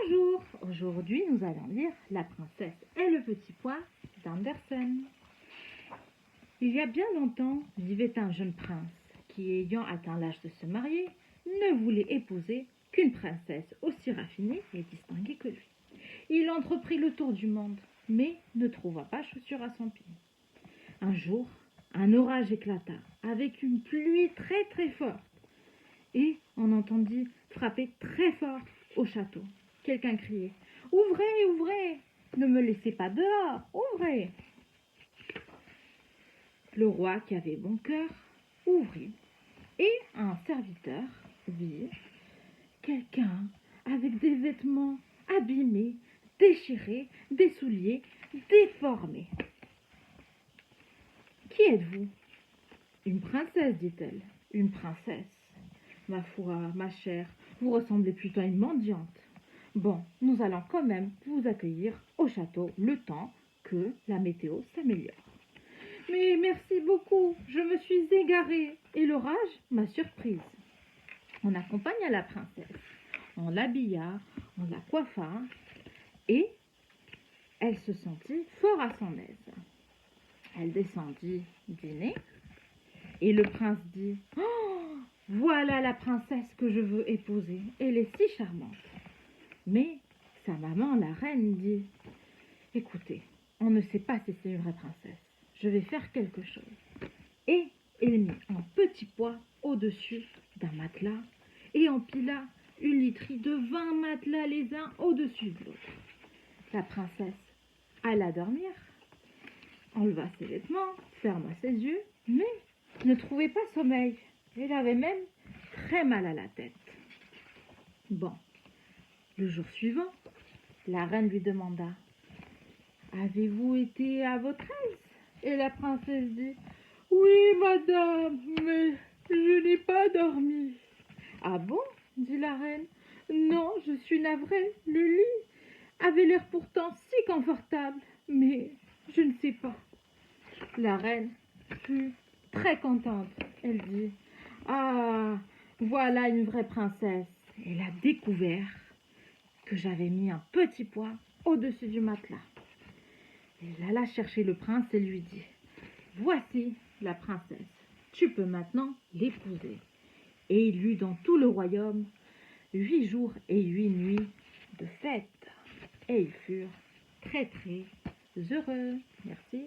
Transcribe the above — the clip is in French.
Bonjour, aujourd'hui nous allons lire La princesse et le petit pois d'Andersen. Il y a bien longtemps vivait un jeune prince qui, ayant atteint l'âge de se marier, ne voulait épouser qu'une princesse aussi raffinée et distinguée que lui. Il entreprit le tour du monde, mais ne trouva pas chaussure à son pied. Un jour, un orage éclata avec une pluie très très forte et on entendit frapper très fort au château. Quelqu'un criait « Ouvrez, ouvrez! Ne me laissez pas dehors! Ouvrez !» Le roi, qui avait bon cœur, ouvrit, et un serviteur vit quelqu'un avec des vêtements abîmés, déchirés, des souliers déformés. « Qui êtes-vous » ? « Une princesse, dit-elle. »« Une princesse. Ma foi, ma chère, vous ressemblez plutôt à une mendiante. Bon, nous allons quand même vous accueillir au château le temps que la météo s'améliore. » « Mais merci beaucoup, je me suis égarée et l'orage m'a surprise. » On accompagna la princesse, on l'habilla, on la coiffa et elle se sentit fort à son aise. Elle descendit dîner et le prince dit « Oh, voilà la princesse que je veux épouser, elle est si charmante. » Mais sa maman, la reine, dit « Écoutez, on ne sait pas si c'est une vraie princesse. Je vais faire quelque chose. » Et il mit un petit pois au-dessus d'un matelas et empila une literie de 20 matelas les uns au-dessus de l'autre. La princesse alla dormir, enleva ses vêtements, ferma ses yeux, mais ne trouvait pas sommeil. Elle avait même très mal à la tête. Bon, le jour suivant, la reine lui demanda « Avez-vous été à votre aise ?» Et la princesse dit « Oui, madame, mais je n'ai pas dormi. »« Ah bon ?» dit la reine. « Non, je suis navrée, le lit avait l'air pourtant si confortable, mais je ne sais pas. » La reine fut très contente. Elle dit « Ah, voilà une vraie princesse. » Elle a découvert que j'avais mis un petit pois au-dessus du matelas. Elle alla chercher le prince et lui dit « Voici la princesse, tu peux maintenant l'épouser. » Et il eut dans tout le royaume 8 jours et 8 nuits de fête. Et ils furent très très heureux. Merci.